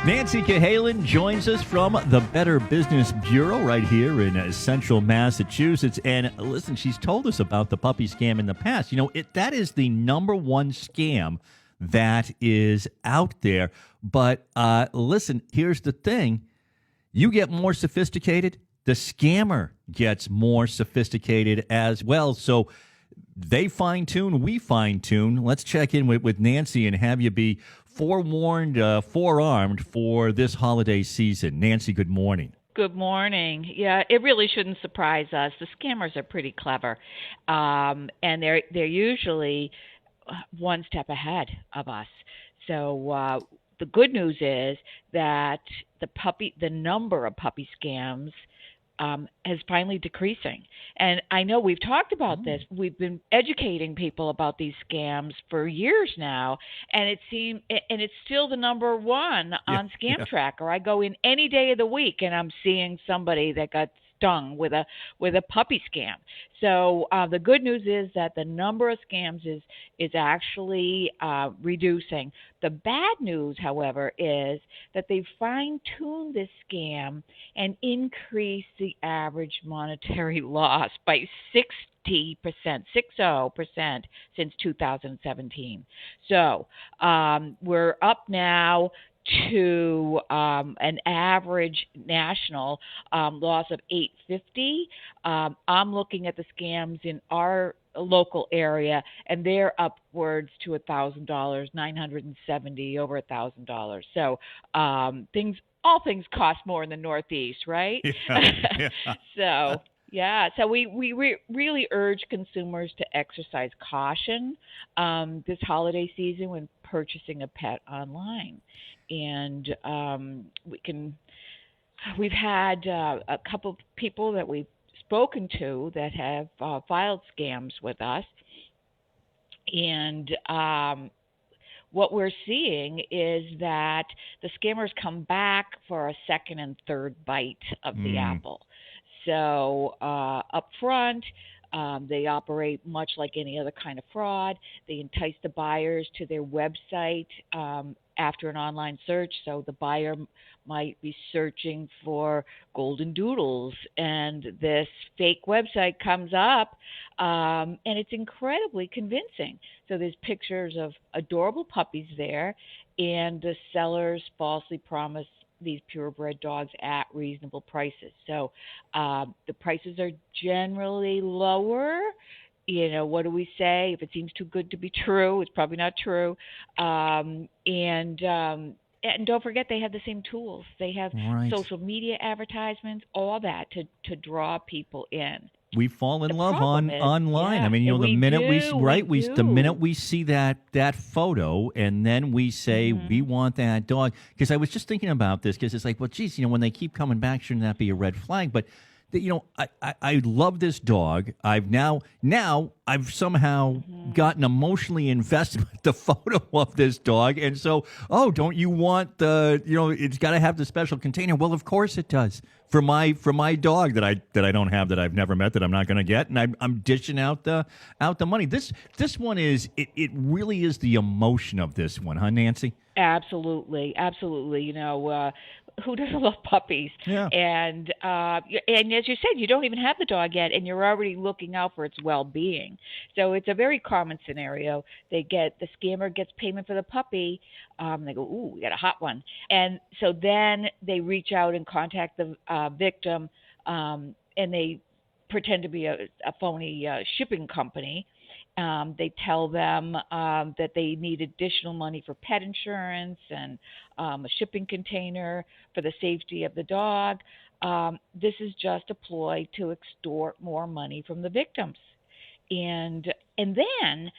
Nancy Cahalen joins us from the Better Business Bureau right here in central Massachusetts. And listen, she's told us about the puppy scam in the past. You know, that is the number one scam that is out there. But listen, here's the thing. You get more sophisticated, the scammer gets more sophisticated as well. So they fine-tune, we fine-tune. Let's check in with Nancy and have you be forewarned, forearmed for this holiday season. Nancy, good morning. Good morning. Yeah, it really shouldn't surprise us. The scammers are pretty clever, and they're usually one step ahead of us. So the good news is that the number of puppy scams is finally decreasing. And I know we've talked about this. We've been educating people about these scams for years now, and it's still the number one on Scam Tracker. I go in any day of the week, and I'm seeing somebody that got stung with a puppy scam. So the good news is that the number of scams is actually reducing. The bad news, however, is that they fine-tuned this scam and increased the average monetary loss by 60% since 2017. So we're up now to an average national loss of $850. I'm looking at the scams in our local area, and they're upwards to $1,000, $970, over $1,000. So all things cost more in the Northeast, right? Yeah. So we really urge consumers to exercise caution this holiday season when purchasing a pet online. And we've had a couple of people that we've spoken to that have filed scams with us. And what we're seeing is that the scammers come back for a second and third bite of the apple. So up front, they operate much like any other kind of fraud. They entice the buyers to their website after an online search. So the buyer might be searching for golden doodles, and this fake website comes up, and it's incredibly convincing. So there's pictures of adorable puppies there, and the sellers falsely promise these purebred dogs at reasonable prices. So the prices are generally lower. You know, what do we say? If it seems too good to be true, it's probably not true. And don't forget, they have the same tools. They have social media advertisements, all that to draw people in. We fall in love online. Yeah, I mean, you know, the minute the minute we see that photo, and then we say we want that dog. Because I was just thinking about this, because it's like, well, geez, you know, when they keep coming back, shouldn't that be a red flag? But you know, I love this dog. I've now I've somehow gotten emotionally invested with the photo of this dog, and so don't you want it's got to have the special container? Well, of course it does for my dog that I don't have, that I've never met, that I'm not going to get, and I'm dishing out the money. This one is it really is the emotion of this one, huh, Nancy? Absolutely. You know, who doesn't love puppies? Yeah. And as you said, you don't even have the dog yet, and you're already looking out for its well-being. So it's a very common scenario. The scammer gets payment for the puppy. They go, ooh, we got a hot one. And so then they reach out and contact the victim, and they pretend to be a phony shipping company. They tell them that they need additional money for pet insurance and a shipping container for the safety of the dog. This is just a ploy to extort more money from the victims. And then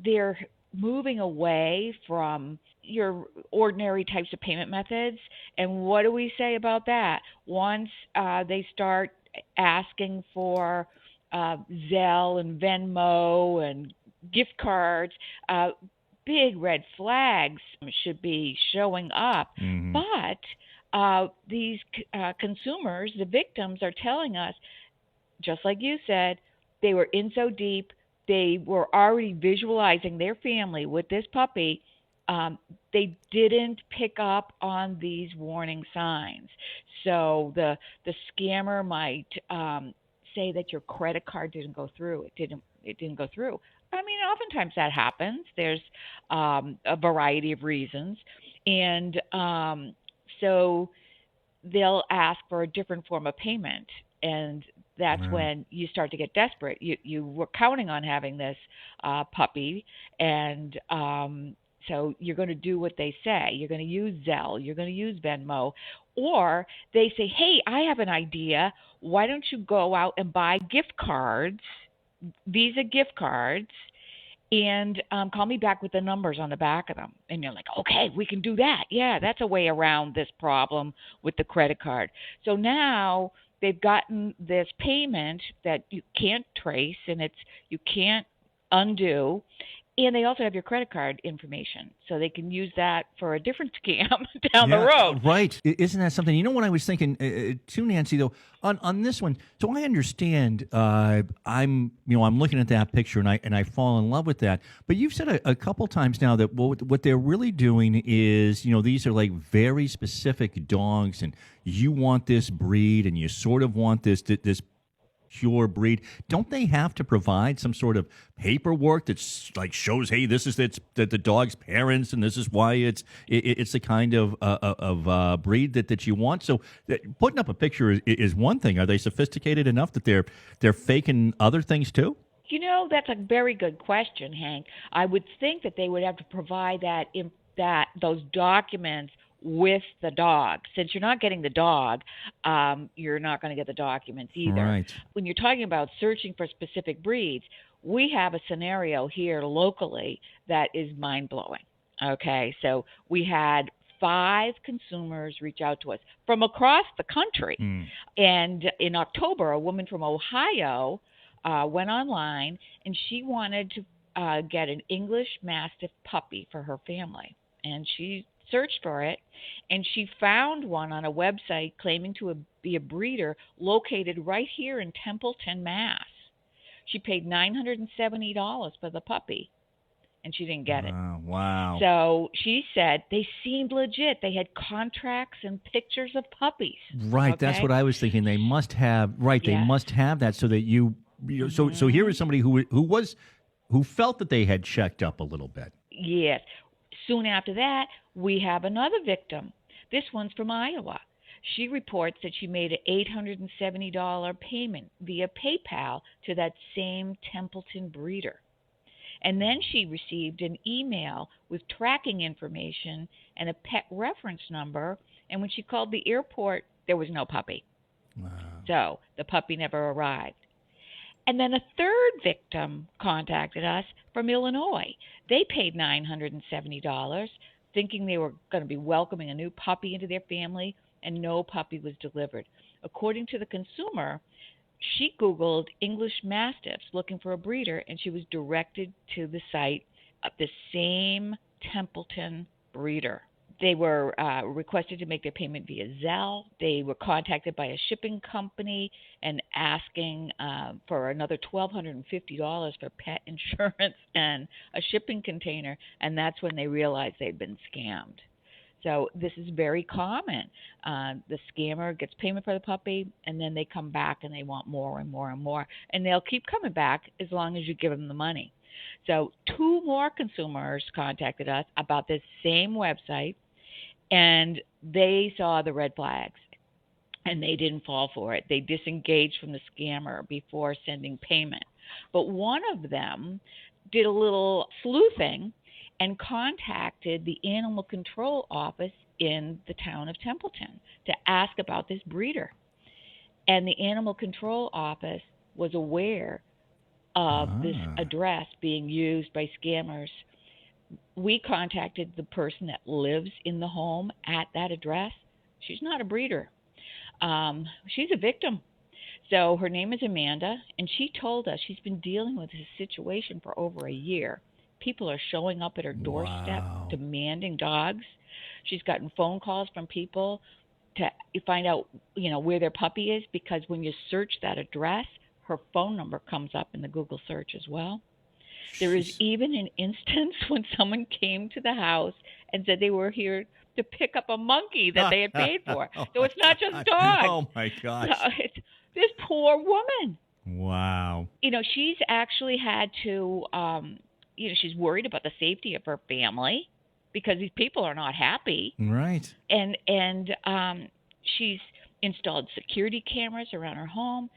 they're moving away from your ordinary types of payment methods. And what do we say about that? Once they start asking for Zelle and Venmo and gift cards, big red flags should be showing up. But these consumers, the victims, are telling us, just like you said, they were in so deep, they were already visualizing their family with this puppy. they didn't pick up on these warning signs. So the scammer might say that your credit card didn't go through. It didn't go through. I mean, oftentimes that happens. There's a variety of reasons, and so they'll ask for a different form of payment, and that's Wow. when you start to get desperate. You were counting on having this puppy, and so you're going to do what they say. You're going to use Zelle. You're going to use Venmo, or they say, "Hey, I have an idea. Why don't you go out and buy gift cards, Visa gift cards, and call me back with the numbers on the back of them." And you're like, okay, we can do that. Yeah, that's a way around this problem with the credit card. So now they've gotten this payment that you can't trace and you can't undo. And they also have your credit card information, so they can use that for a different scam down the Yeah, road. right. Isn't that something? You know what I was thinking too, Nancy. Though on this one, so I understand. I'm looking at that picture and I fall in love with that. But you've said a couple times now that what they're really doing is, these are like very specific dogs, and you want this breed, and you sort of want this pure breed. Don't they have to provide some sort of paperwork that's like shows, hey, this is the dog's parents, and this is why it's the kind of breed that you want? So putting up a picture is one thing. Are they sophisticated enough that they're faking other things too? That's a very good question, Hank. I would think that they would have to provide those documents with the dog. Since you're not getting the dog, you're not going to get the documents either. Right. When you're talking about searching for specific breeds, we have a scenario here locally that is mind-blowing. Okay, so we had 5 consumers reach out to us from across the country. Mm. And in October, a woman from Ohio went online, and she wanted to get an English Mastiff puppy for her family. And she searched for it, and she found one on a website claiming to be a breeder located right here in Templeton, Mass. She paid $970 for the puppy, and she didn't get it. Wow. So she said they seemed legit. They had contracts and pictures of puppies. Right. Okay? That's what I was thinking. They must have. Right. They Yes. must have that so that So here is somebody who felt that they had checked up a little bit. Yes. Soon after that, we have another victim. This one's from Iowa. She reports that she made an $870 payment via PayPal to that same Templeton breeder. And then she received an email with tracking information and a pet reference number. And when she called the airport, there was no puppy. Wow. So the puppy never arrived. And then a third victim contacted us from Illinois. They paid $970, thinking they were going to be welcoming a new puppy into their family, and no puppy was delivered. According to the consumer, she Googled English Mastiffs looking for a breeder, and she was directed to the site of the same Templeton breeder. They were requested to make their payment via Zelle. They were contacted by a shipping company and asking for another $1,250 for pet insurance and a shipping container, and that's when they realized they'd been scammed. So this is very common. The scammer gets payment for the puppy, and then they come back and they want more and more and more. And they'll keep coming back as long as you give them the money. So 2 more consumers contacted us about this same website, and they saw the red flags, and they didn't fall for it. They disengaged from the scammer before sending payment. But one of them did a little sleuthing and contacted the animal control office in the town of Templeton to ask about this breeder. And the animal control office was aware of this address being used by scammers. We contacted the person that lives in the home at that address. She's not a breeder. She's a victim. So her name is Amanda, and she told us she's been dealing with this situation for over a year. People are showing up at her doorstep demanding dogs. She's gotten phone calls from people to find out, where their puppy is, because when you search that address, her phone number comes up in the Google search as well. There is Jeez. even an instance when someone came to the house and said they were here to pick up a monkey that they had paid for. Oh, So it's my not just God. dogs. Oh, my gosh. It's this poor woman. Wow. She's actually had to, she's worried about the safety of her family because these people are not happy. Right. And she's installed security cameras around her home.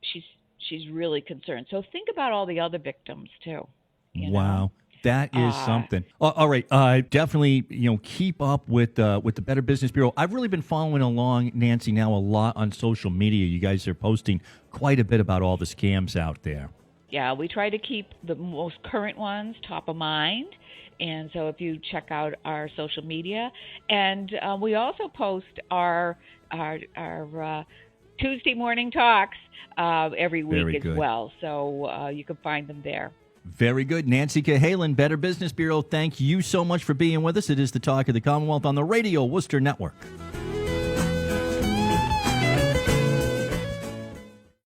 She's really concerned. So think about all the other victims too. Wow. That is something. All right. Definitely, keep up with the Better Business Bureau. I've really been following along, Nancy, now a lot on social media. You guys are posting quite a bit about all the scams out there. Yeah, we try to keep the most current ones top of mind. And so if you check out our social media, and we also post our Tuesday morning talks every week as well. So you can find them there. Very good. Nancy Cahalen, Better Business Bureau, thank you so much for being with us. It is the Talk of the Commonwealth on the Radio Worcester Network.